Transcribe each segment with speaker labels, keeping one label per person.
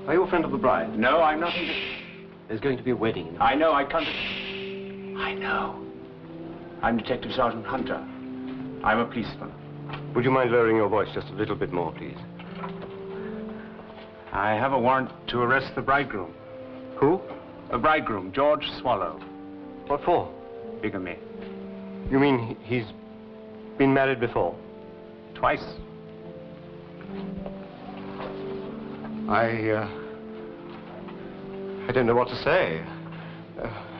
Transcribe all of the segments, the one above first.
Speaker 1: Are you a friend of the bride?
Speaker 2: No, I'm not.
Speaker 1: There's going to be a wedding.
Speaker 2: I know, I can't... I know. I'm Detective Sergeant Hunter. I'm a policeman.
Speaker 1: Would you mind lowering your voice just a little bit more, please?
Speaker 2: I have a warrant to arrest the bridegroom.
Speaker 1: Who?
Speaker 2: The bridegroom, George Swallow.
Speaker 1: What for?
Speaker 2: Bigamy.
Speaker 1: You mean he's been married before?
Speaker 2: Twice.
Speaker 1: I don't know what to say.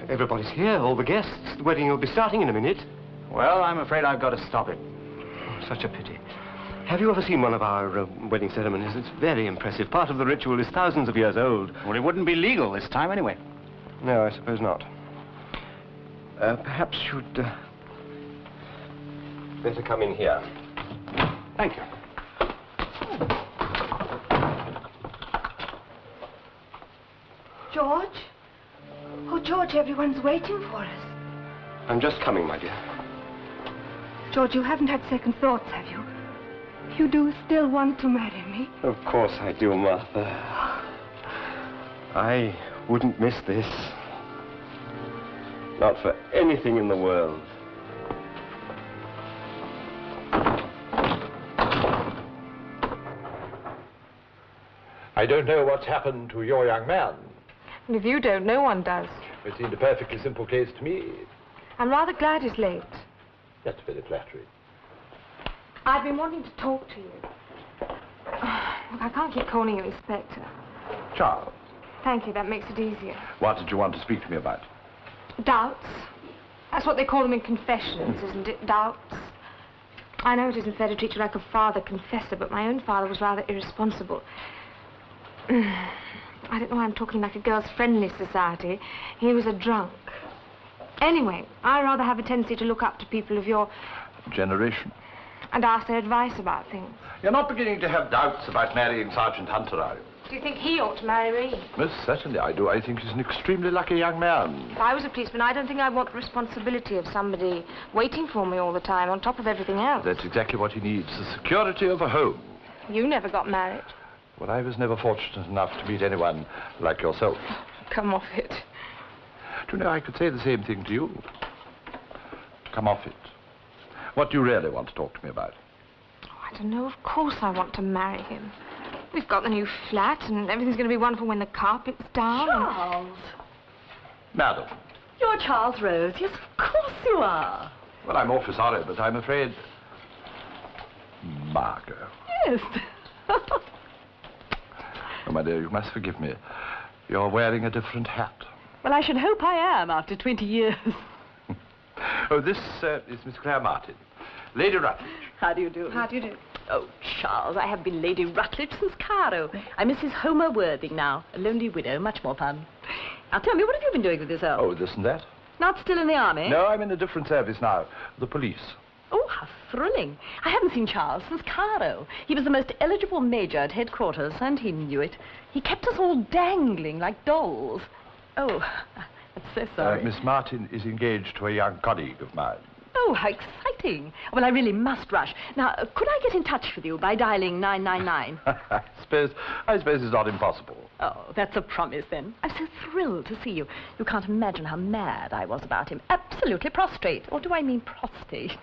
Speaker 1: Everybody's here, all the guests. The wedding will be starting in a minute.
Speaker 2: Well, I'm afraid I've got to stop it.
Speaker 1: Oh, such a pity. Have you ever seen one of our wedding ceremonies? It's very impressive. Part of the ritual is thousands of years old.
Speaker 2: Well, it wouldn't be legal this time anyway.
Speaker 1: No, I suppose not. Perhaps you'd better come in here.
Speaker 2: Thank you.
Speaker 3: George? Oh, George, everyone's waiting for us.
Speaker 1: I'm just coming, my dear.
Speaker 3: George, you haven't had second thoughts, have you? You do still want to marry me?
Speaker 1: Of course I do, Martha. I wouldn't miss this. Not for anything in the world.
Speaker 4: I don't know what's happened to your young man.
Speaker 3: And if you don't, no one does.
Speaker 4: It seemed a perfectly simple case to me.
Speaker 3: I'm rather glad it's late.
Speaker 4: That's very flattering.
Speaker 3: I've been wanting to talk to you. Look, I can't keep calling you Inspector.
Speaker 4: Charles,
Speaker 3: Thank you, that makes it easier.
Speaker 4: what did you want to speak to me about?
Speaker 3: Doubts. That's what they call them in confessions, isn't it? Doubts. I know it isn't fair to treat you like a father confessor, but my own father was rather irresponsible. I don't know why I'm talking like a girls' friendly society. He was a drunk. Anyway, I rather have a tendency to look up to people of your...
Speaker 4: Generation.
Speaker 3: and ask their advice about things.
Speaker 4: You're not beginning to have doubts about marrying Sergeant Hunter, are you?
Speaker 3: Do you think he ought to marry me?
Speaker 4: Most certainly I do. I think he's an extremely lucky young man.
Speaker 3: If I was a policeman, I don't think I'd want the responsibility of somebody waiting for me all the time, on top of everything else.
Speaker 4: That's exactly what he needs, the security of a home.
Speaker 3: You never got married.
Speaker 4: Well, I was never fortunate enough to meet anyone like yourself.
Speaker 3: Come off it.
Speaker 4: Do you know, I could say the same thing to you. Come off it. What do you really want to talk to me about?
Speaker 3: Oh, I don't know. Of course I want to marry him. We've got the new flat, and everything's going to be wonderful when the carpet's down.
Speaker 5: Charles!
Speaker 4: Madam.
Speaker 5: You're Charles Rose. Yes, of course you are.
Speaker 4: Well, I'm awfully sorry, but I'm afraid... Margot.
Speaker 5: Yes.
Speaker 4: Oh, my dear, you must forgive me. You're wearing a different hat.
Speaker 5: Well, I should hope I am after 20 years.
Speaker 4: Oh, this is Miss Claire Martin. Lady Rutledge.
Speaker 5: How do you do?
Speaker 3: How do you do?
Speaker 5: Oh, Charles, I have been Lady Rutledge since Cairo. I'm Mrs. Homer Worthing now, a lonely widow, much more fun. Now, tell me, what have you been doing with yourself?
Speaker 4: Oh, this and that?
Speaker 5: Not still in the army?
Speaker 4: No, I'm in a different service now. The police.
Speaker 5: Oh, how thrilling. I haven't seen Charles since Cairo. He was the most eligible major at headquarters, and he knew it. He kept us all dangling like dolls. Oh, I'm so sorry.
Speaker 4: Miss Martin is engaged to a young colleague of mine.
Speaker 5: Oh, how exciting. Well, I really must rush. Now, could I get in touch with you by dialing 999?
Speaker 4: I suppose it's not impossible.
Speaker 5: Oh, that's a promise, then. I'm so thrilled to see you. You can't imagine how mad I was about him. Absolutely prostrate. Or do I mean prostate?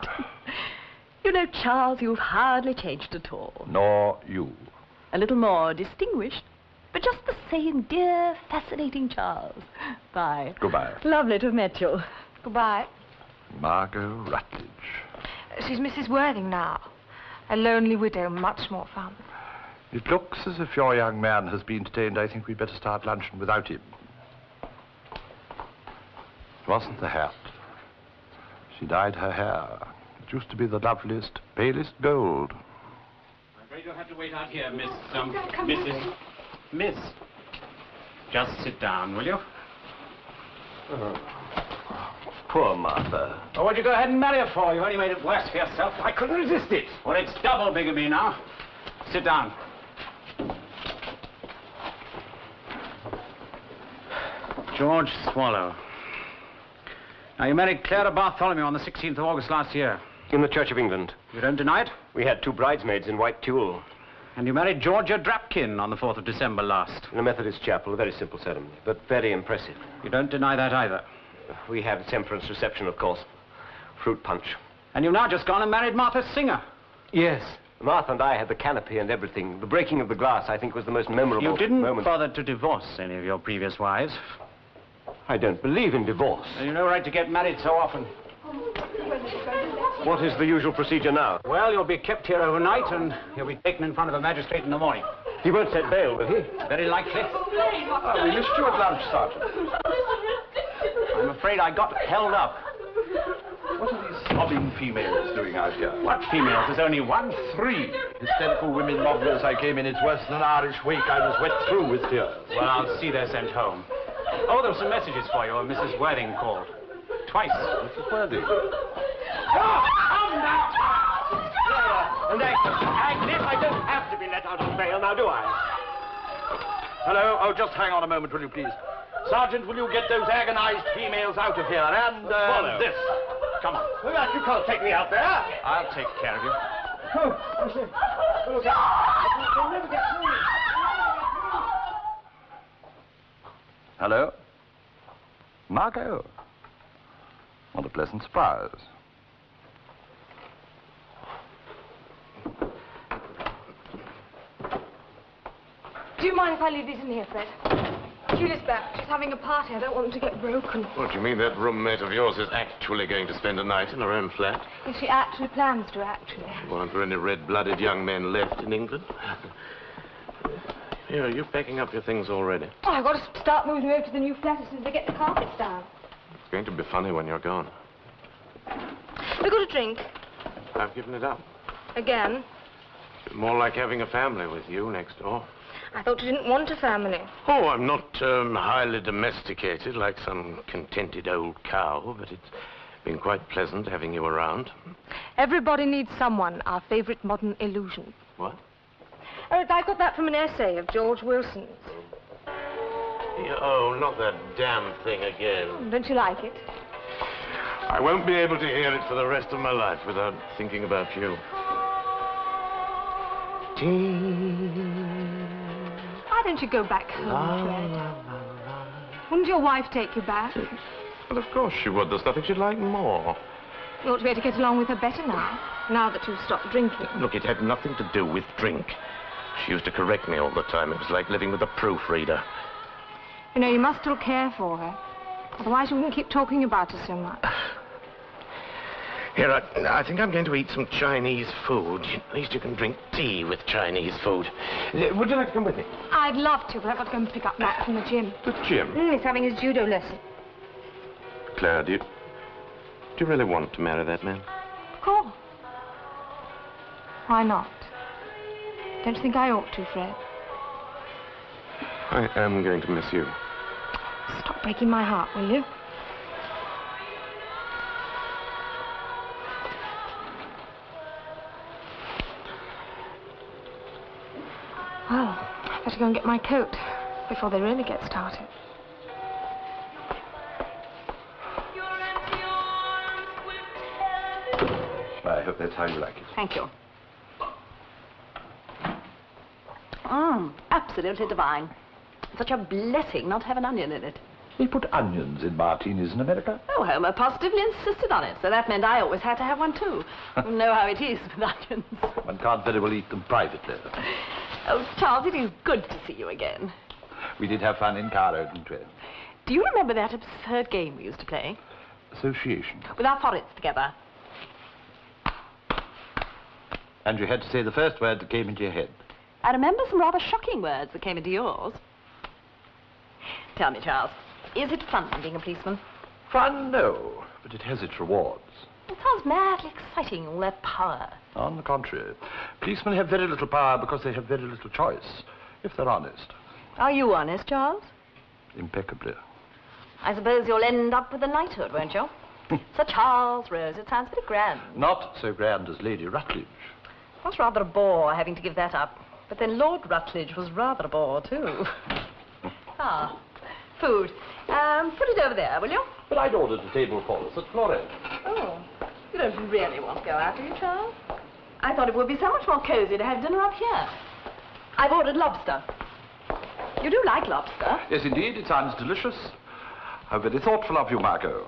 Speaker 5: You know, Charles, you've hardly changed at all.
Speaker 4: Nor you.
Speaker 5: A little more distinguished. But just the same dear, fascinating Charles. Bye.
Speaker 4: Goodbye.
Speaker 5: Lovely to have met you.
Speaker 3: Goodbye.
Speaker 4: Margot Rutledge.
Speaker 3: She's Mrs. Worthing now. A lonely widow, much more fun.
Speaker 4: It looks as if your young man has been detained. I think we'd better start luncheon without him. It wasn't the hat. She dyed her hair. It used to be the loveliest, palest gold.
Speaker 2: I'm afraid you'll have to wait out here, Mrs. Miss. Just sit down, will you?
Speaker 1: Poor Martha.
Speaker 2: Oh, what'd you go ahead and marry her for? You only made it worse for yourself. I couldn't resist it. Well, it's double bigamy now. Sit down. George Swallow. Now, you married Clara Bartholomew on the 16th of August last year.
Speaker 1: In the Church of England.
Speaker 2: You don't deny it?
Speaker 1: We had 2 bridesmaids in white tulle.
Speaker 2: And you married Georgia Drapkin on the 4th of December last.
Speaker 1: In a Methodist chapel, a very simple ceremony, but very impressive.
Speaker 2: You don't deny that either.
Speaker 1: We had a temperance reception, of course. Fruit punch.
Speaker 2: And you've now just gone and married Martha Singer.
Speaker 1: Yes. Martha and I had the canopy and everything. The breaking of the glass, I think, was the most memorable
Speaker 2: You didn't
Speaker 1: moment.
Speaker 2: bother to divorce any of your previous wives.
Speaker 1: I don't believe in divorce.
Speaker 2: And you've no right to get married so often.
Speaker 1: What is the usual procedure now?
Speaker 2: Well, you'll be kept here overnight, and you'll be taken in front of a magistrate in the morning.
Speaker 1: He won't set bail, will he?
Speaker 2: Very likely.
Speaker 4: Oh, we missed you at lunch, Sergeant.
Speaker 2: I'm afraid I got held up.
Speaker 4: What are these sobbing females doing out here?
Speaker 2: What females? There's only one.
Speaker 4: 3 hysterical women mobbers. I came in. It's worse than an Irish wake. I was wet through with tears.
Speaker 2: Well, I'll see they're sent home. Oh, there were some messages for you. Mrs. Worthing called. Twice.
Speaker 4: Mrs. Worthing.
Speaker 1: And Agnes, I don't have to be let out on bail now, do I?
Speaker 4: Hello. Oh, just hang on a moment, will you, please? Sergeant, will you get those agonized females out of here? And,
Speaker 1: Follow.
Speaker 4: this.
Speaker 2: Come on.
Speaker 1: You can't take me out there.
Speaker 2: I'll take care of you.
Speaker 4: Hello? Margot. What a pleasant surprise.
Speaker 3: Do you mind if I leave these in here, Fred? Julia's back. She's having a party. I don't want them to get broken.
Speaker 6: What, do you mean that roommate of yours is actually going to spend a night in her own flat?
Speaker 3: If she actually plans to, actually.
Speaker 6: Well, aren't there any red-blooded young men left in England? Here, are you packing up your things already?
Speaker 3: Oh, I've got to start moving over to the new flat as soon as they get the carpets down.
Speaker 6: It's going to be funny when you're gone.
Speaker 3: Have you got a drink?
Speaker 6: I've given it up.
Speaker 3: Again?
Speaker 6: More like having a family with you next door.
Speaker 3: I thought you didn't want a family.
Speaker 6: Oh, I'm not highly domesticated like some contented old cow, but it's been quite pleasant having you around.
Speaker 3: Everybody needs someone, our favorite modern illusion.
Speaker 6: What?
Speaker 3: Oh, I got that from an essay of George Wilson's.
Speaker 6: Yeah, oh, not that damn thing again.
Speaker 3: Don't you like it?
Speaker 6: I won't be able to hear it for the rest of my life without thinking about you.
Speaker 3: Why don't you go back home, Fred? Wouldn't your wife take you back?
Speaker 6: Well, of course she would. There's nothing she'd like more.
Speaker 3: You ought to be able to get along with her better now that you've stopped drinking.
Speaker 6: Look, it had nothing to do with drink. She used to correct me all the time. It was like living with a proofreader.
Speaker 3: You know, you must still care for her. Otherwise you wouldn't keep talking about her so much.
Speaker 6: Here, I think I'm going to eat some Chinese food. At least you can drink tea with Chinese food. Would you like to come with me?
Speaker 3: I'd love to, but I've got to go and pick up Matt from the gym.
Speaker 6: The gym?
Speaker 3: He's having his judo lesson.
Speaker 6: Claire, do you really want to marry that man?
Speaker 3: Of course. Why not? Don't you think I ought to, Fred?
Speaker 6: I am going to miss you.
Speaker 3: Stop breaking my heart, will you? Well, I better go and get my coat before they really get started.
Speaker 4: I hope that's how you like it.
Speaker 5: Thank you. Absolutely divine. Such a blessing not to have an onion in it.
Speaker 4: They put onions in martinis in America.
Speaker 5: Oh, Homer positively insisted on it, so that meant I always had to have one too. You know how it is with onions.
Speaker 4: One can't very well eat them privately.
Speaker 5: Oh, Charles, it is good to see you again.
Speaker 4: We did have fun in Cairo, didn't we?
Speaker 5: Do you remember that absurd game we used to play?
Speaker 4: Association.
Speaker 5: With our foreheads together.
Speaker 4: And you had to say the first word that came into your head.
Speaker 5: I remember some rather shocking words that came into yours. Tell me, Charles, is it fun being a policeman?
Speaker 4: Fun, no, but it has its rewards.
Speaker 5: It sounds madly exciting, all that power.
Speaker 4: On the contrary, policemen have very little power because they have very little choice, if they're honest.
Speaker 5: Are you honest, Charles?
Speaker 4: Impeccably.
Speaker 5: I suppose you'll end up with a knighthood, won't you? Sir Charles Rose, it sounds very grand.
Speaker 4: Not so grand as Lady Rutledge.
Speaker 5: It was rather a bore having to give that up. But then Lord Rutledge was rather a bore, too. Food. Put it over there, will you?
Speaker 4: But I'd ordered a table for us at Florence.
Speaker 5: Oh, you don't really want to go out, do you, Charles? I thought it would be so much more cozy to have dinner up here. I've ordered lobster. You do like lobster?
Speaker 4: Yes, indeed. It sounds delicious. How very thoughtful of you, Margot.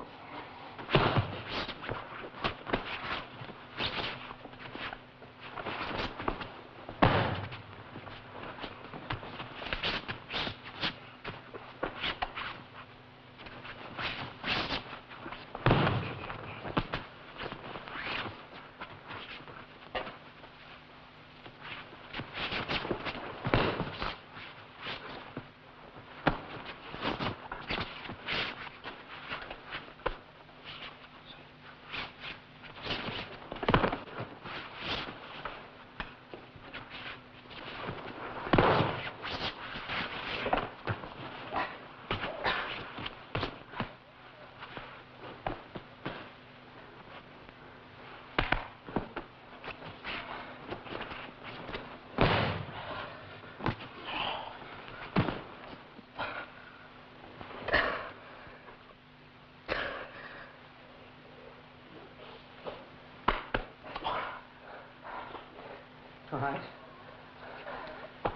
Speaker 2: All right.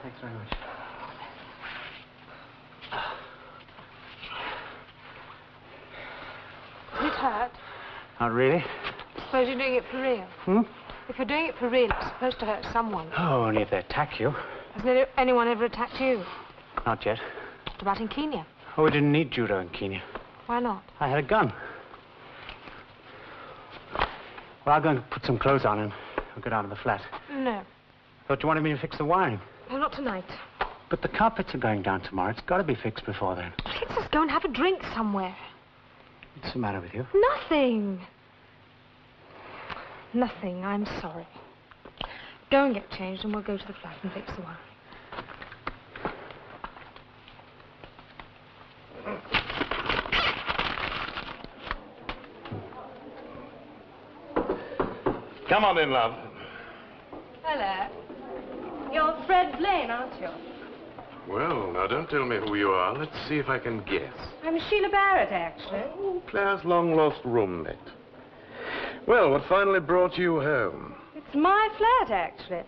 Speaker 2: Thanks very much.
Speaker 3: Does it hurt?
Speaker 2: Not really.
Speaker 3: Suppose you're doing it for real.
Speaker 2: Hmm?
Speaker 3: If you're doing it for real, it's supposed to hurt someone.
Speaker 2: Oh, only if they attack you.
Speaker 3: Has anyone ever attacked you?
Speaker 2: Not yet.
Speaker 3: What about in Kenya?
Speaker 2: Oh, we didn't need judo in Kenya.
Speaker 3: Why not?
Speaker 2: I had a gun. Well, I'm going to put some clothes on and I'll go down to the flat.
Speaker 3: No.
Speaker 2: Thought you wanted me to fix the wiring.
Speaker 3: Well, not tonight.
Speaker 2: But the carpets are going down tomorrow. It's got to be fixed before then.
Speaker 3: Let's just go and have a drink somewhere.
Speaker 2: What's the matter with you?
Speaker 3: Nothing. Nothing. I'm sorry. Go and get changed and we'll go to the flat and fix the wiring.
Speaker 6: Come on in, love.
Speaker 3: Hello. You're Fred Blaine, aren't you?
Speaker 6: Well, now don't tell me who you are. Let's see if I can guess.
Speaker 3: I'm Sheila Barrett, actually.
Speaker 6: Oh, Claire's long-lost roommate. Well, what finally brought you home?
Speaker 3: It's my flat, actually.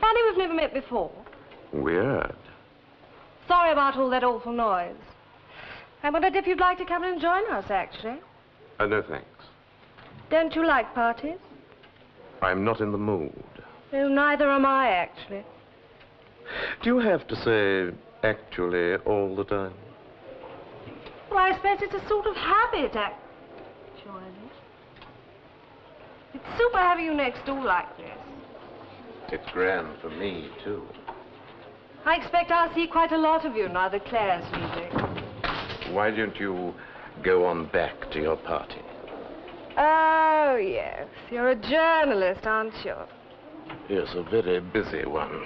Speaker 3: Funny we've never met before.
Speaker 6: Weird.
Speaker 3: Sorry about all that awful noise. I wondered if you'd like to come and join us, actually.
Speaker 6: No, thanks.
Speaker 3: Don't you like parties?
Speaker 6: I'm not in the mood.
Speaker 3: No, neither am I, actually.
Speaker 6: Do you have to say actually all the time?
Speaker 3: Well, I suppose it's a sort of habit, actually. It's super having you next door like this.
Speaker 6: It's grand for me, too.
Speaker 3: I expect I'll see quite a lot of you now that Claire's leaving.
Speaker 6: Why don't you go on back to your party?
Speaker 3: Oh, yes. You're a journalist, aren't you?
Speaker 6: Yes, a very busy one.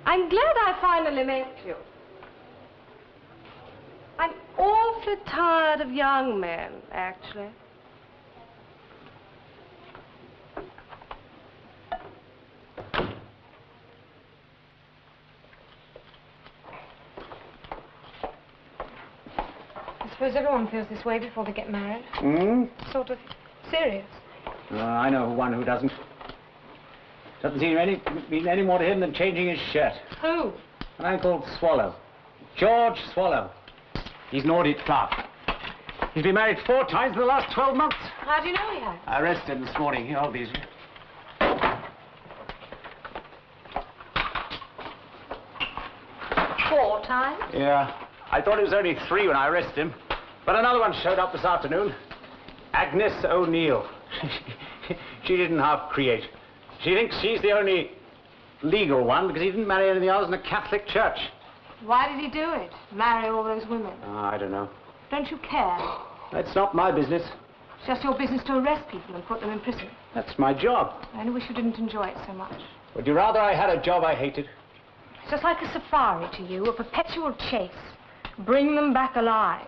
Speaker 3: I'm glad I finally met you. I'm awfully tired of young men, actually. I suppose everyone feels this way before they get married.
Speaker 2: Hmm?
Speaker 3: Sort of serious.
Speaker 2: I know one who doesn't. Doesn't mean any more to him than changing his shirt.
Speaker 3: Who?
Speaker 2: A man called Swallow. George Swallow. He's an audit clerk. He's been married 4 times in the last 12 months.
Speaker 3: How do you know he has?
Speaker 2: I arrested him this morning. He'll be easy.
Speaker 3: 4 times?
Speaker 2: Yeah. I thought it was only 3 when I arrested him. But another one showed up this afternoon. Agnes O'Neill. She didn't half create. She thinks she's the only legal one because he didn't marry anything else in the Catholic Church.
Speaker 3: Why did he do it? Marry all those women?
Speaker 2: I don't know.
Speaker 3: Don't you care?
Speaker 2: That's not my business.
Speaker 3: It's just your business to arrest people and put them in prison.
Speaker 2: That's my job.
Speaker 3: I only wish you didn't enjoy it so much.
Speaker 2: Would you rather I had a job I hated?
Speaker 3: It's just like a safari to you, a perpetual chase. Bring them back alive.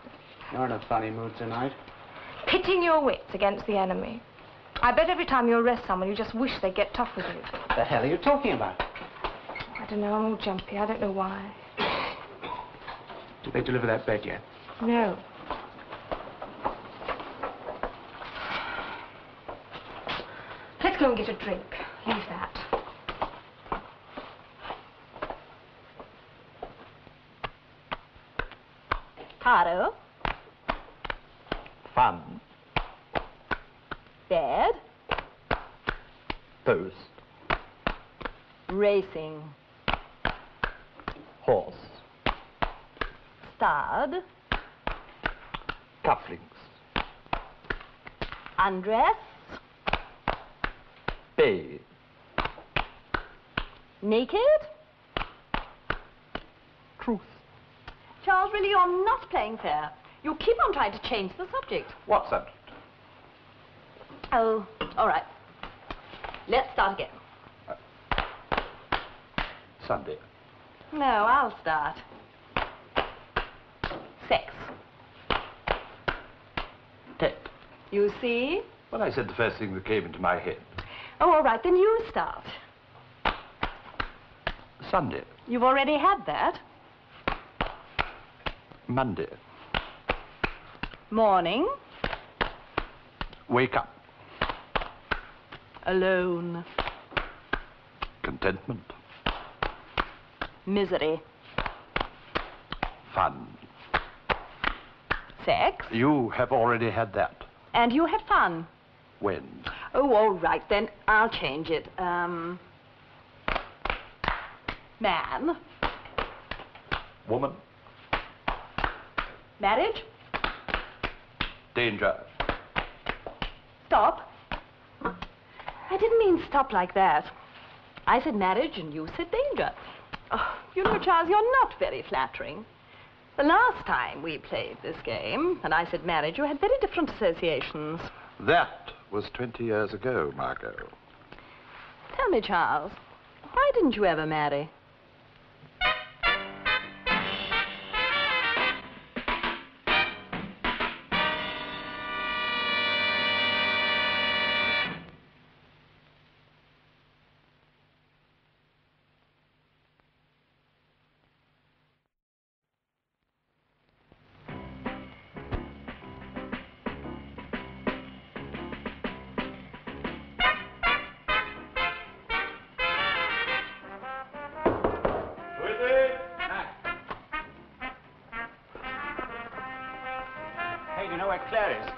Speaker 2: You're in a funny mood tonight.
Speaker 3: Pitting your wits against the enemy. I bet every time you arrest someone, you just wish they'd get tough with you.
Speaker 2: What the hell are you talking about?
Speaker 3: I don't know, I'm all jumpy. I don't know why.
Speaker 2: Did they deliver that bed yet?
Speaker 3: go and get a drink. Leave that.
Speaker 5: Caro.
Speaker 7: Fun.
Speaker 5: Bed.
Speaker 7: Post.
Speaker 5: Racing.
Speaker 7: Horse.
Speaker 5: Stud.
Speaker 7: Cufflinks.
Speaker 5: Undress.
Speaker 7: Bathe.
Speaker 5: Naked.
Speaker 7: Truth.
Speaker 5: Charles, really, you're not playing fair. You keep on trying to change the subject.
Speaker 4: What subject?
Speaker 5: Oh, all right. Let's start again.
Speaker 4: Sunday.
Speaker 5: No, I'll start. Sex.
Speaker 7: Tet.
Speaker 5: You see?
Speaker 4: Well, I said the first thing that came into my head.
Speaker 5: Oh, all right, then you start.
Speaker 4: Sunday.
Speaker 5: You've already had that.
Speaker 4: Monday.
Speaker 5: Morning.
Speaker 4: Wake up.
Speaker 5: Alone.
Speaker 4: Contentment.
Speaker 5: Misery.
Speaker 4: Fun.
Speaker 5: Sex.
Speaker 4: You have already had that.
Speaker 5: And you had fun.
Speaker 4: When?
Speaker 5: Oh, all right, then I'll change it. Man.
Speaker 4: Woman.
Speaker 5: Marriage.
Speaker 4: Danger.
Speaker 5: Stop. I didn't mean stop like that. I said marriage and you said danger. Oh, you know, Charles, you're not very flattering. The last time we played this game, and I said marriage, you had very different associations.
Speaker 4: That was 20 years ago, Margot.
Speaker 5: Tell me, Charles, why didn't you ever marry?
Speaker 2: Hey, do you know where Claire is?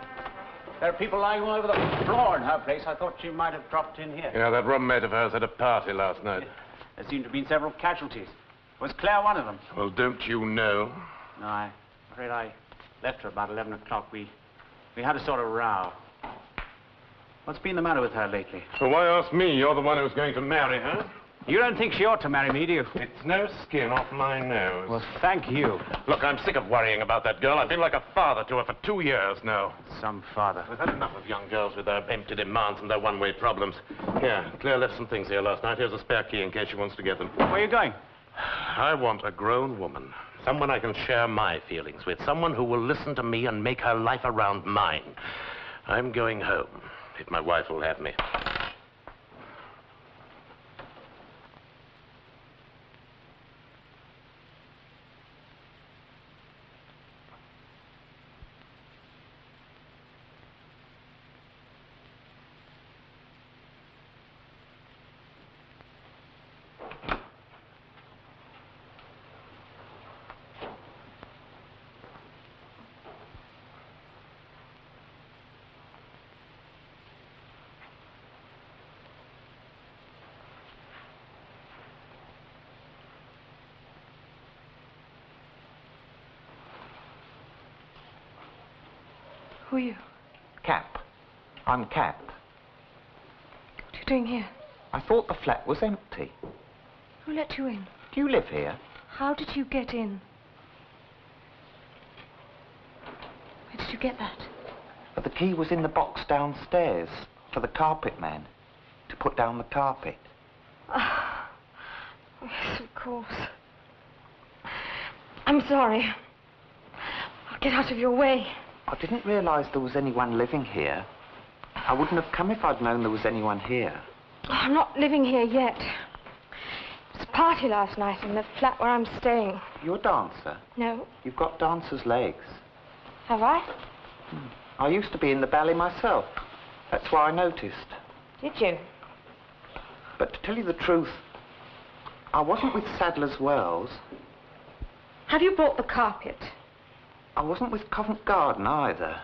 Speaker 2: There are people lying all over the floor in her place. I thought she might have dropped in here.
Speaker 6: Yeah, that roommate of hers had a party last night.
Speaker 2: There seem to have been several casualties. Was Claire one of them?
Speaker 6: Well, don't you know?
Speaker 2: No, I'm afraid I left her about 11 o'clock. We had a sort of row. What's been the matter with her lately?
Speaker 6: Well, why ask me? You're the one who's going to marry her.
Speaker 2: You don't think she ought to marry me, do you?
Speaker 6: It's no skin off my nose.
Speaker 2: Well, thank you.
Speaker 6: Look, I'm sick of worrying about that girl. I've been like a father to her for 2 years now.
Speaker 2: Some father.
Speaker 6: We've had enough of young girls with their empty demands and their one-way problems. Here, Claire left some things here last night. Here's a spare key in case she wants to get them.
Speaker 2: Where are you going?
Speaker 6: I want a grown woman. Someone I can share my feelings with. Someone who will listen to me and make her life around mine. I'm going home, if my wife will have me.
Speaker 3: Who are you?
Speaker 7: Cap. I'm Cap.
Speaker 3: What are you doing here?
Speaker 7: I thought the flat was empty.
Speaker 3: Who let you in?
Speaker 7: Do you live here?
Speaker 3: How did you get in? Where did you get that?
Speaker 7: But the key was in the box downstairs for the carpet man to put down the carpet.
Speaker 3: Ah, yes, of course. I'm sorry. I'll get out of your way.
Speaker 7: I didn't realize there was anyone living here. I wouldn't have come if I'd known there was anyone here.
Speaker 3: Oh, I'm not living here yet. It was a party last night in the flat where I'm staying.
Speaker 7: You're a dancer.
Speaker 3: No.
Speaker 7: You've got dancer's legs.
Speaker 3: Have I?
Speaker 7: I used to be in the ballet myself. That's why I noticed.
Speaker 3: Did you?
Speaker 7: But to tell you the truth, I wasn't with Sadler's Wells.
Speaker 3: Have you bought the carpet?
Speaker 7: I wasn't with Covent Garden either.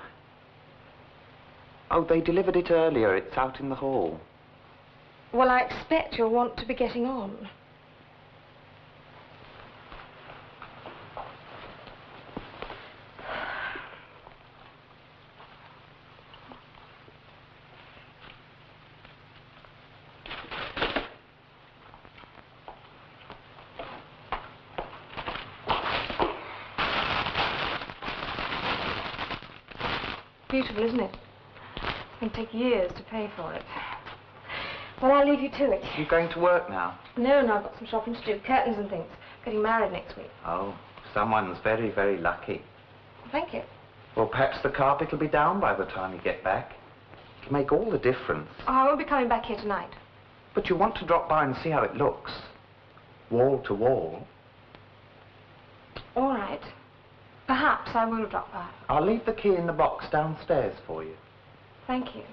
Speaker 7: Oh, they delivered it earlier. It's out in the hall.
Speaker 3: Well, I expect you'll want to be getting on. Beautiful, isn't it? It's going to take years to pay for it. Well, I'll leave you to it.
Speaker 7: You going to work now?
Speaker 3: No, I've got some shopping to do. Curtains and things. Getting married next week.
Speaker 7: Oh, someone's very, very lucky.
Speaker 3: Thank you.
Speaker 7: Well, perhaps the carpet will be down by the time you get back. It'll make all the difference.
Speaker 3: Oh, I won't be coming back here tonight.
Speaker 7: But you want to drop by and see how it looks. Wall to wall.
Speaker 3: All right. Perhaps I will drop by.
Speaker 7: I'll leave the key in the box downstairs for you.
Speaker 3: Thank you.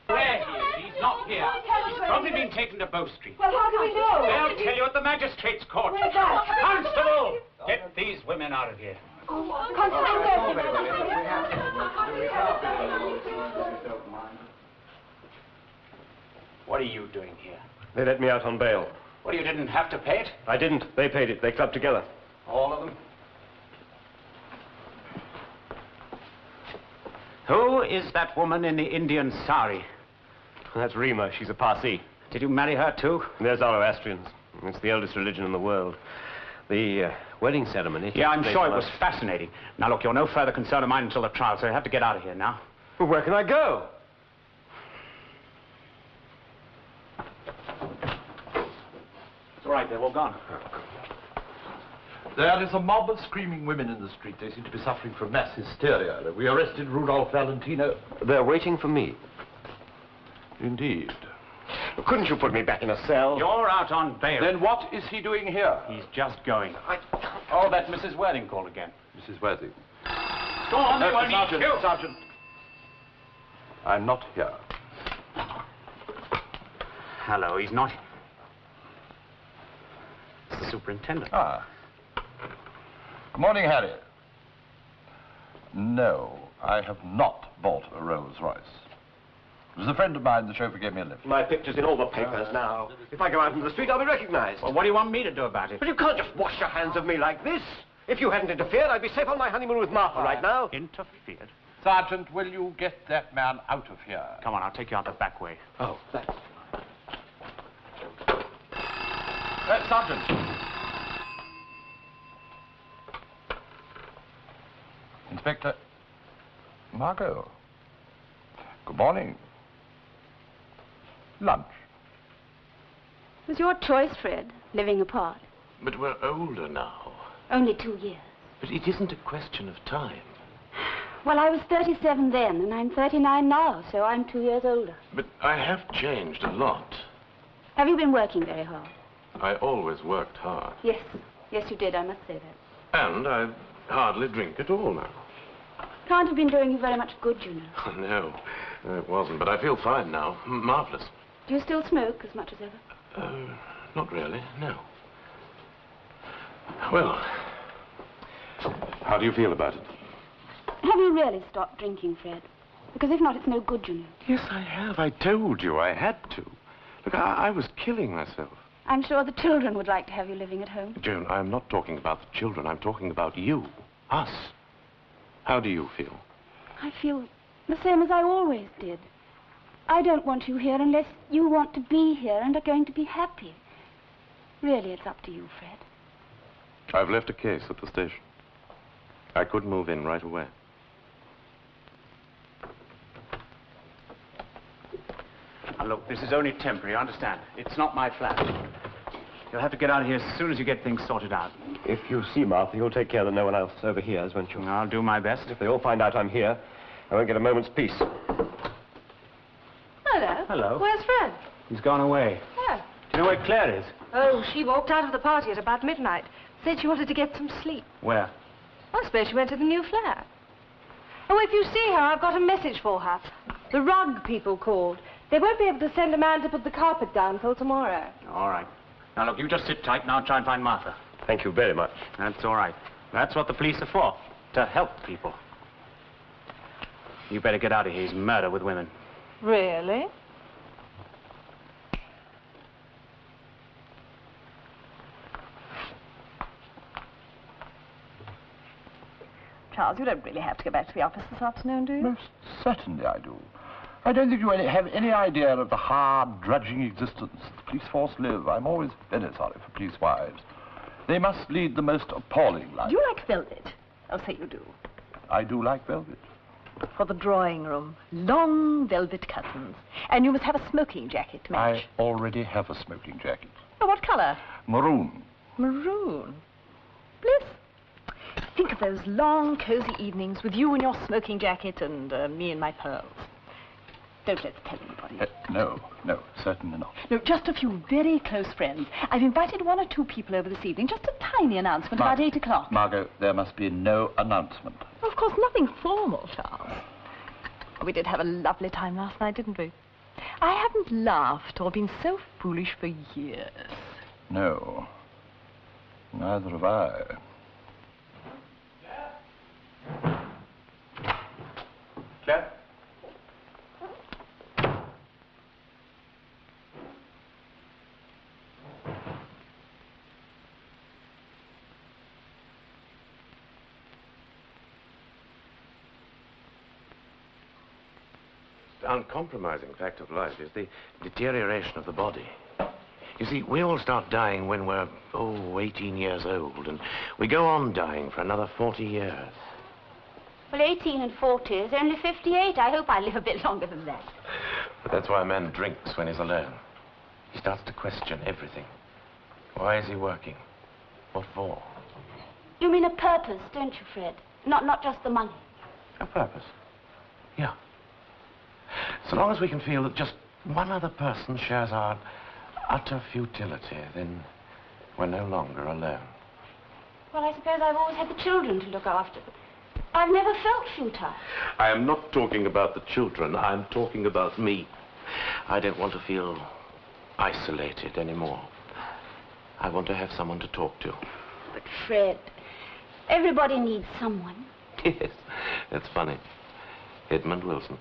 Speaker 2: Where he is? He's not here. He's probably been taken to Bow Street.
Speaker 3: Well, how do we know?
Speaker 2: They'll tell you at the magistrate's court.
Speaker 3: Where's that?
Speaker 2: Constable! Get these women out of here. What are you doing here?
Speaker 1: They let me out on bail.
Speaker 2: Well, you didn't have to pay it?
Speaker 1: I didn't. They paid it. They clubbed together.
Speaker 2: All of them? Who is that woman in the Indian sari?
Speaker 1: That's Rima. She's a Parsi.
Speaker 2: Did you marry her, too?
Speaker 1: They're Zoroastrians. It's the oldest religion in the world. The wedding ceremony...
Speaker 2: Yeah, I'm sure it was fascinating. Now, look, you're no further concern of mine until the trial, so you have to get out of here now.
Speaker 1: Well, where can I go?
Speaker 2: It's all right, they're all gone.
Speaker 4: There is a mob of screaming women in the street. They seem to be suffering from mass hysteria. We arrested Rudolph Valentino.
Speaker 1: They're waiting for me.
Speaker 4: Indeed.
Speaker 1: Couldn't you put me back in a cell?
Speaker 2: You're out on bail.
Speaker 4: Then what is he doing here?
Speaker 2: He's just going. Oh, that Mrs. Worthing called again.
Speaker 4: Mrs. Worthing.
Speaker 2: Go on, they won't eat you.
Speaker 4: Sergeant. I'm not here.
Speaker 2: Hello, he's not. It's the superintendent.
Speaker 4: Ah. Good morning, Harry. No, I have not bought a Rolls Royce. It was a friend of mine, the chauffeur gave me a lift.
Speaker 1: My picture's in all the papers now. If I go out into the street, I'll be recognized.
Speaker 2: Well, what do you want me to do about it?
Speaker 1: But you can't just wash your hands of me like this. If you hadn't interfered, I'd be safe on my honeymoon with Martha right now.
Speaker 2: Interfered?
Speaker 4: Sergeant, will you get that man out of here?
Speaker 2: Come on, I'll take you out the back way.
Speaker 1: Oh, that's...
Speaker 4: Sergeant. Inspector Margot. Good morning. Lunch.
Speaker 8: It was your choice, Fred, living apart.
Speaker 6: But we're older now.
Speaker 8: Only 2 years.
Speaker 6: But it isn't a question of time.
Speaker 8: Well, I was 37 then, and I'm 39 now, so I'm 2 years older.
Speaker 6: But I have changed a lot.
Speaker 8: Have you been working very hard?
Speaker 6: I always worked hard.
Speaker 8: Yes. Yes, you did, I must say that.
Speaker 6: And I hardly drink at all now.
Speaker 8: Can't have been doing you very much good, you know.
Speaker 6: No, it wasn't. But I feel fine now. Marvelous.
Speaker 8: Do you still smoke as much as ever?
Speaker 6: Not really, no. Well, how do you feel about it?
Speaker 8: Have you really stopped drinking, Fred? Because if not, it's no good, you know.
Speaker 6: Yes, I have. I told you I had to. Look, I was killing myself.
Speaker 8: I'm sure the children would like to have you living at home.
Speaker 6: Joan, I'm not talking about the children. I'm talking about you. Us. How do you feel?
Speaker 8: I feel the same as I always did. I don't want you here unless you want to be here and are going to be happy. Really, it's up to you, Fred.
Speaker 6: I've left a case at the station. I could move in right away.
Speaker 2: Now, look, this is only temporary, you understand? It's not my flat. You'll have to get out of here as soon as you get things sorted out.
Speaker 1: If you see Martha, you'll take care that no one else overhears, won't you?
Speaker 2: I'll do my best.
Speaker 1: If they all find out I'm here, I won't get a moment's peace.
Speaker 3: Hello.
Speaker 2: Hello.
Speaker 3: Where's Fred?
Speaker 2: He's gone away.
Speaker 3: Yeah.
Speaker 2: Do you know where Claire is?
Speaker 3: Oh, she walked out of the party at about midnight. Said she wanted to get some sleep.
Speaker 2: Where?
Speaker 3: I suppose she went to the new flat. Oh, if you see her, I've got a message for her. The rug people called. They won't be able to send a man to put the carpet down till tomorrow.
Speaker 2: All right. Now, look, you just sit tight and I'll try and find Martha.
Speaker 1: Thank you very much.
Speaker 2: That's all right. That's what the police are for, to help people. You better get out of here. He's murder with women.
Speaker 3: Really?
Speaker 5: Charles, you don't really have to go back to the office this afternoon, do you?
Speaker 4: Most certainly I do. I don't think you have any idea of the hard, drudging existence the police force live. I'm always very sorry for police wives. They must lead the most appalling life.
Speaker 5: Do you like velvet? I'll say you do.
Speaker 4: I do like velvet.
Speaker 5: For the drawing room. Long velvet curtains. And you must have a smoking jacket to match.
Speaker 4: I already have a smoking jacket.
Speaker 5: Oh, what colour?
Speaker 4: Maroon.
Speaker 5: Maroon. Bliss. Think of those long, cosy evenings with you in your smoking jacket and me in my pearls. Don't let's tell anybody.
Speaker 4: No, certainly not.
Speaker 5: No, just a few very close friends. I've invited 1 or 2 people over this evening. Just a tiny announcement about 8 o'clock.
Speaker 4: Margot, there must be no announcement.
Speaker 5: Of course, nothing formal, Charles. We did have a lovely time last night, didn't we? I haven't laughed or been so foolish for years.
Speaker 4: No, neither have I.
Speaker 2: Claire?
Speaker 6: The uncompromising fact of life is the deterioration of the body. You see, we all start dying when we're, 18 years old, and we go on dying for another 40 years.
Speaker 8: Well, 18 and 40 is only 58. I hope I live a bit longer than that.
Speaker 6: But that's why a man drinks when he's alone. He starts to question everything. Why is he working? What for?
Speaker 8: You mean a purpose, don't you, Fred? Not just the money.
Speaker 6: A purpose? Yeah. So long as we can feel that just one other person shares our utter futility, then we're no longer alone.
Speaker 8: Well, I suppose I've always had the children to look after. I've never felt futile.
Speaker 6: I am not talking about the children. I'm talking about me. I don't want to feel isolated anymore. I want to have someone to talk to.
Speaker 8: But, Fred, everybody needs someone.
Speaker 6: Yes, that's funny. Edmund Wilson.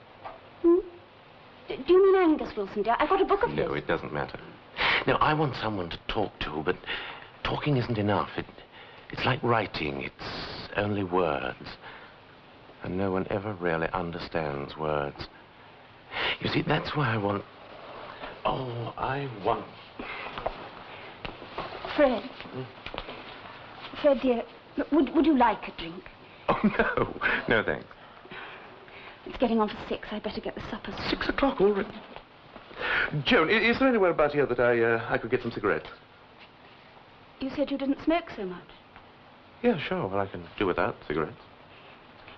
Speaker 8: Hmm? Do you mean Angus Wilson, dear? I've got a book of his.
Speaker 6: No, it doesn't matter. No, I want someone to talk to, but talking isn't enough. It's like writing. It's only words. And no one ever really understands words. You see, that's why I want...
Speaker 8: Fred. Fred, dear, would you like a drink?
Speaker 6: Oh, no. No, thanks.
Speaker 8: It's getting on for 6. I'd better get the supper.
Speaker 6: 6 o'clock already. Joan, is there anywhere about here that I could get some cigarettes?
Speaker 8: You said you didn't smoke so much.
Speaker 6: Yeah, sure. Well, I can do without cigarettes.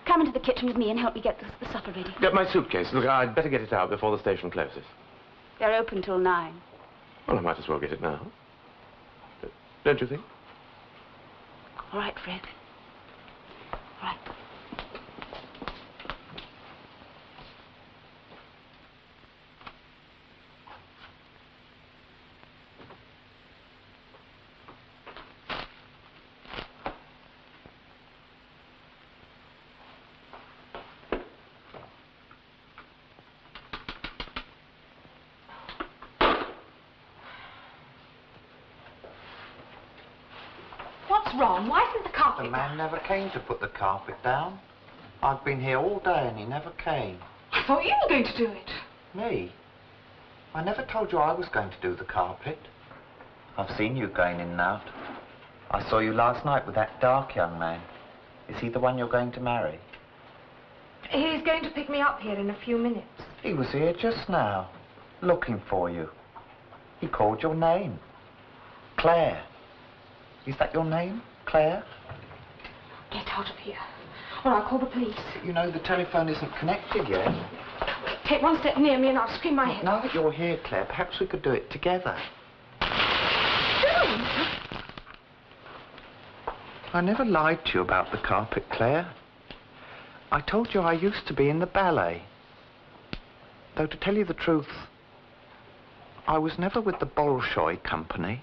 Speaker 8: Come into the kitchen with me and help me get the supper ready.
Speaker 6: Get my suitcase. Look, I'd better get it out before the station closes.
Speaker 8: They're open till 9.
Speaker 6: Well, I might as well get it now. Don't you think?
Speaker 8: All right, Fred. All right.
Speaker 3: What's wrong? Why isn't the carpet
Speaker 7: The man never came to put the carpet down. I've been here all day and he never came.
Speaker 3: I thought you were going to do it.
Speaker 7: Me? I never told you I was going to do the carpet. I've seen you going in and out. I saw you last night with that dark young man. Is he the one you're going to marry?
Speaker 3: He's going to pick me up here in a few minutes.
Speaker 7: He was here just now, looking for you. He called your name. Claire. Is that your name, Claire?
Speaker 3: Get out of here, or I'll call the police.
Speaker 7: You know, the telephone isn't connected yet.
Speaker 3: Take one step near me and I'll scream my head
Speaker 7: Now
Speaker 3: off.
Speaker 7: that you're here, Claire, perhaps we could do it together.
Speaker 3: Don't!
Speaker 7: I never lied to you about the carpet, Claire. I told you I used to be in the ballet. Though, to tell you the truth, I was never with the Bolshoi company.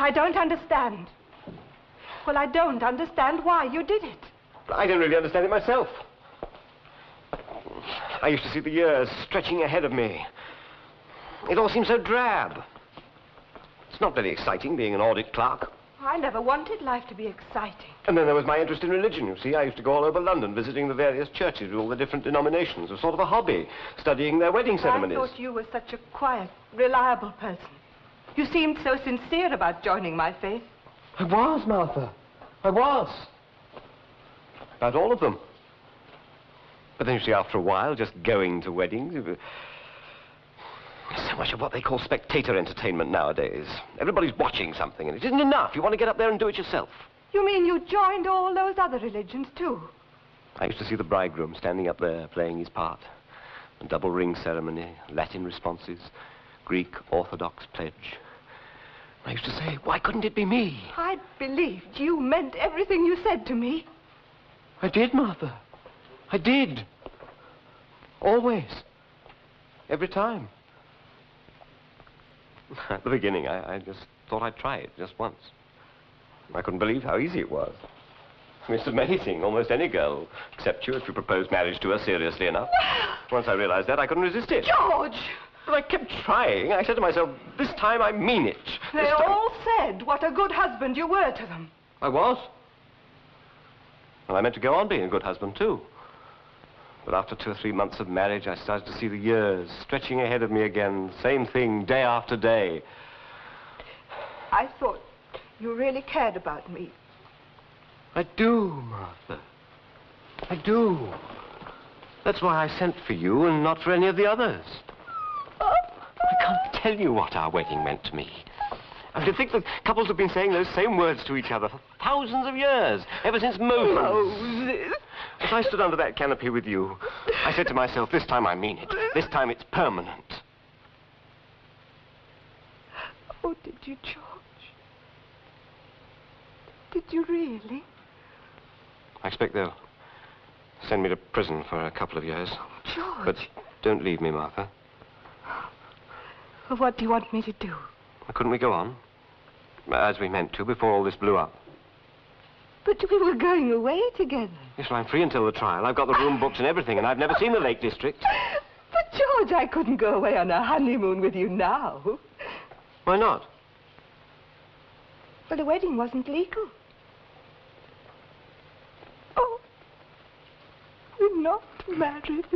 Speaker 9: I don't understand. Well, I don't understand why you did it.
Speaker 1: I don't really understand it myself. I used to see the years stretching ahead of me. It all seemed so drab. It's not very exciting being an audit clerk.
Speaker 9: I never wanted life to be exciting.
Speaker 1: And then there was my interest in religion, you see. I used to go all over London visiting the various churches with all the different denominations. It was sort of a hobby, studying their wedding ceremonies.
Speaker 9: I thought you were such a quiet, reliable person. You seemed so sincere about joining my faith.
Speaker 1: I was, Martha. I was. About all of them. But then, you see, after a while, just going to weddings... So much of what they call spectator entertainment nowadays. Everybody's watching something, and it isn't enough. You want to get up there and do it yourself.
Speaker 9: You mean you joined all those other religions, too?
Speaker 1: I used to see the bridegroom standing up there, playing his part. A double ring ceremony, Latin responses, Greek Orthodox pledge. I used to say, why couldn't it be me?
Speaker 9: I believed you meant everything you said to me.
Speaker 1: I did, Martha. I did. Always. Every time. At the beginning, I just thought I'd try it just once. I couldn't believe how easy it was. I mean, it's amazing. Almost any girl will accept you if you propose marriage to her seriously enough. Once I realized that, I couldn't resist it.
Speaker 9: George!
Speaker 1: But I kept trying. I said to myself, this time I mean it.
Speaker 9: They all said what a good husband you were to them.
Speaker 1: I was. And I meant to go on being a good husband, too. But after 2 or 3 months of marriage, I started to see the years stretching ahead of me again. Same thing, day after day.
Speaker 9: I thought you really cared about me.
Speaker 1: I do, Martha. I do. That's why I sent for you and not for any of the others. I can't tell you what our wedding meant to me. I mean, to think that couples have been saying those same words to each other for thousands of years, ever since Moses. As I stood under that canopy with you, I said to myself, this time I mean it. This time it's permanent.
Speaker 9: Oh, did you, George? Did you really?
Speaker 1: I expect they'll send me to prison for a couple of years.
Speaker 9: George.
Speaker 1: But don't leave me, Martha.
Speaker 9: Well, what do you want me to do?
Speaker 1: Couldn't we go on? As we meant to before all this blew up.
Speaker 9: But we were going away together.
Speaker 1: Yes, well, I'm free until the trial. I've got the room booked and everything, and I've never seen the Lake District.
Speaker 9: But, George, I couldn't go away on a honeymoon with you now.
Speaker 1: Why not?
Speaker 9: Well, the wedding wasn't legal. Oh, we're not married.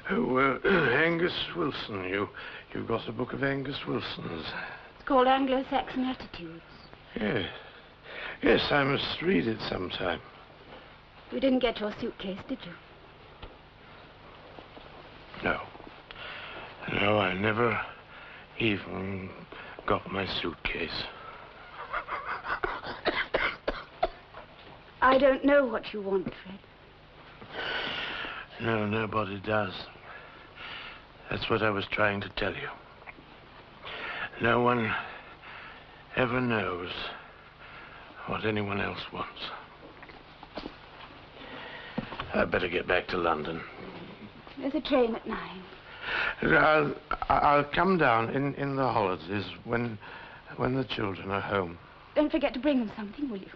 Speaker 6: Oh, Angus Wilson. You've got a book of Angus Wilson's.
Speaker 8: It's called Anglo-Saxon Attitudes.
Speaker 6: Yes. Yes, I must read it sometime.
Speaker 8: You didn't get your suitcase, did you?
Speaker 6: No. No, I never even got my suitcase.
Speaker 8: I don't know what you want, Fred.
Speaker 6: No, nobody does. That's what I was trying to tell you. No one ever knows what anyone else wants. I'd better get back to London.
Speaker 8: There's a train at 9.
Speaker 6: I'll come down in the holidays when the children are home.
Speaker 8: Don't forget to bring them something, will you?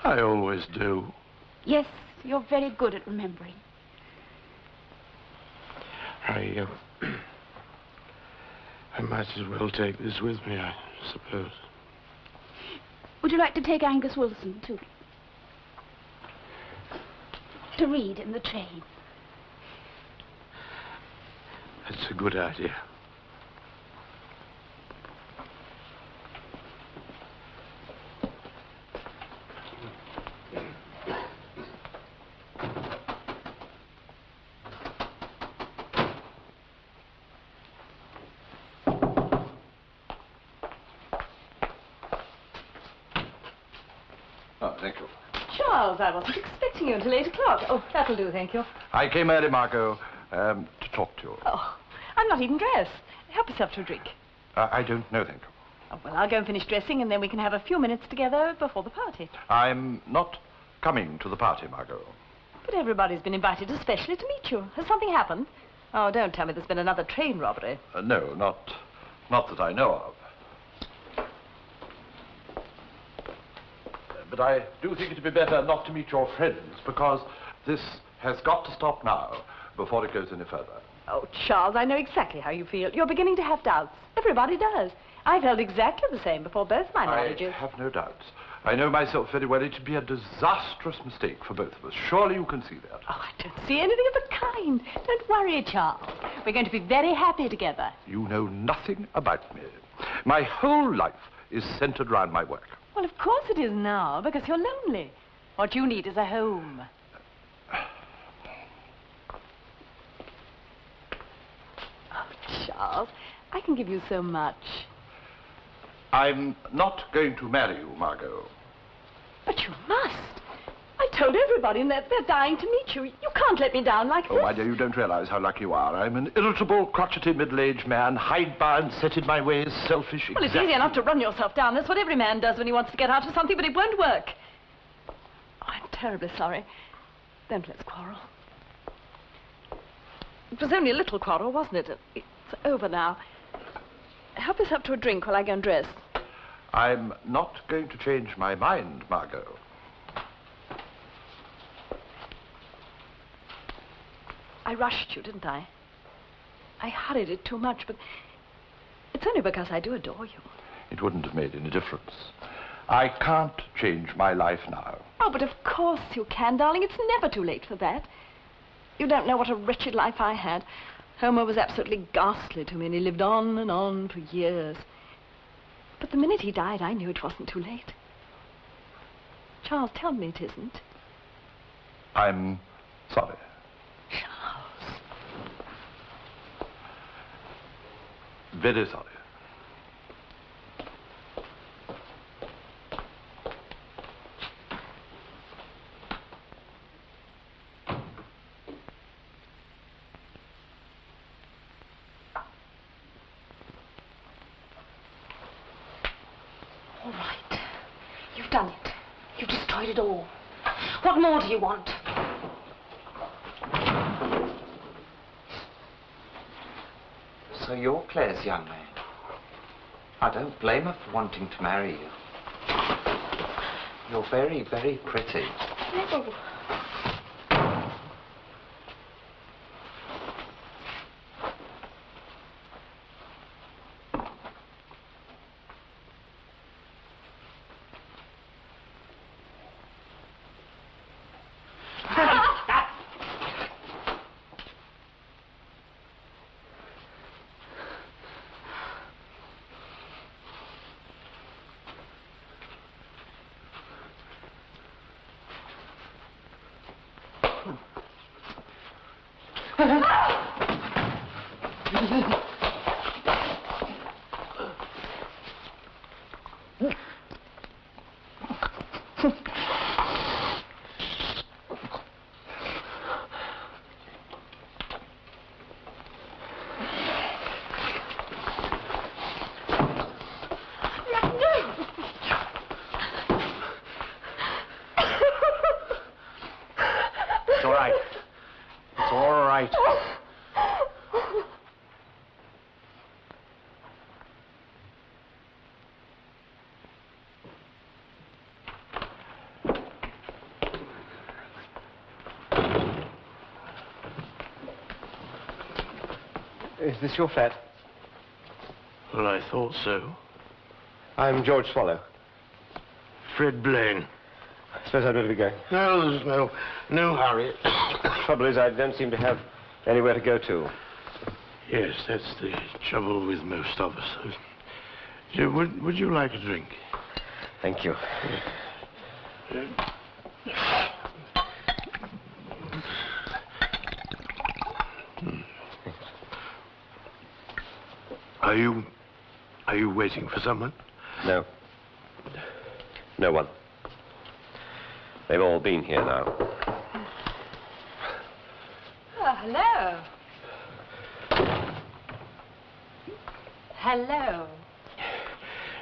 Speaker 6: I always do.
Speaker 8: Yes, you're very good at remembering.
Speaker 6: I might as well take this with me, I suppose.
Speaker 8: Would you like to take Angus Wilson, too? To read in the train.
Speaker 6: That's a good idea.
Speaker 4: Oh, thank you.
Speaker 5: Charles, I wasn't expecting you until 8 o'clock. Oh, that'll do, thank you.
Speaker 4: I came early, Margot, to talk to you.
Speaker 5: Oh, I'm not even dressed. Help yourself to a drink.
Speaker 4: I don't know, thank you.
Speaker 5: Oh, well, I'll go and finish dressing, and then we can have a few minutes together before the party.
Speaker 4: I'm not coming to the party, Margot.
Speaker 5: But everybody's been invited especially to meet you. Has something happened? Oh, don't tell me there's been another train robbery.
Speaker 4: No, not that I know of. But I do think it'd be better not to meet your friends, because this has got to stop now before it goes any further.
Speaker 5: Oh, Charles, I know exactly how you feel. You're beginning to have doubts. Everybody does. I felt exactly the same before both my marriages.
Speaker 4: I have no doubts. I know myself very well. It'd be a disastrous mistake for both of us. Surely you can see that.
Speaker 5: Oh, I don't see anything of the kind. Don't worry, Charles. We're going to be very happy together.
Speaker 4: You know nothing about me. My whole life is centered around my work.
Speaker 5: Well, of course it is now, because you're lonely. What you need is a home. Oh, Charles, I can give you so much.
Speaker 4: I'm not going to marry you, Margot.
Speaker 5: But you must. I told everybody, and they're dying to meet you. You can't let me down like this.
Speaker 4: Oh, my dear, you don't realize how lucky you are. I'm an irritable, crotchety, middle-aged man, hidebound, set in my ways, selfish.
Speaker 5: Well, it's easy enough to run yourself down. That's what every man does when he wants to get out of something, but it won't work. Oh, I'm terribly sorry. Don't let's quarrel. It was only a little quarrel, wasn't it? It's over now. Help yourself to a drink while I go and dress.
Speaker 4: I'm not going to change my mind, Margot.
Speaker 5: I rushed you, didn't I? I hurried it too much, but it's only because I do adore you.
Speaker 4: It wouldn't have made any difference. I can't change my life now.
Speaker 5: Oh, but of course you can, darling. It's never too late for that. You don't know what a wretched life I had. Homer was absolutely ghastly to me, and he lived on and on for years. But the minute he died, I knew it wasn't too late. Charles, tell me it isn't.
Speaker 4: I'm sorry.
Speaker 5: Charles.
Speaker 4: Very sorry.
Speaker 3: All right. You've done it. You've destroyed it all. What more do you want?
Speaker 7: So you're Claire's young man. I don't blame her for wanting to marry you. You're very, very pretty.
Speaker 3: Oh.
Speaker 2: right. It's all right.
Speaker 1: Is this your flat?
Speaker 6: Well, I thought so.
Speaker 1: I'm George Swallow.
Speaker 6: Fred Blaine.
Speaker 1: I suppose I'd better be going.
Speaker 6: No, there's no hurry.
Speaker 1: Trouble is, I don't seem to have anywhere to go to.
Speaker 6: Yes, that's the trouble with most of us. Would you like a drink?
Speaker 1: Thank you.
Speaker 6: Are you waiting for someone?
Speaker 1: No. No one. They've all been here now.
Speaker 3: Oh, hello. Hello.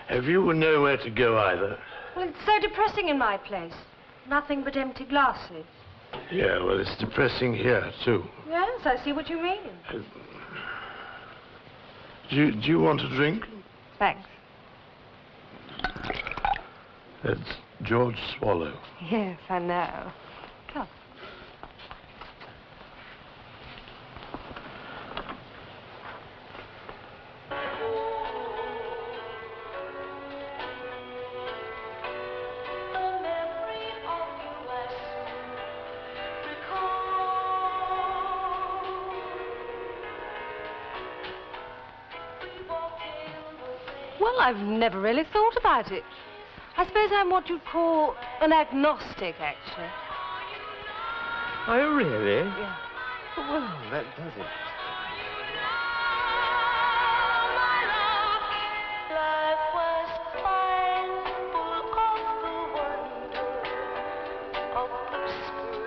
Speaker 6: Have you nowhere to go either?
Speaker 3: Well, it's so depressing in my place. Nothing but empty glasses.
Speaker 6: Yeah, well, it's depressing here, too.
Speaker 3: Yes, I see what you mean.
Speaker 6: Do you want a drink?
Speaker 3: Thanks.
Speaker 6: That's George Swallow.
Speaker 3: Yes, I know. Come. Well, I've never really thought about it. I suppose I'm what you'd call an agnostic, actually.
Speaker 1: Oh, really?
Speaker 3: Yeah.
Speaker 1: Well, that does it.
Speaker 10: Of the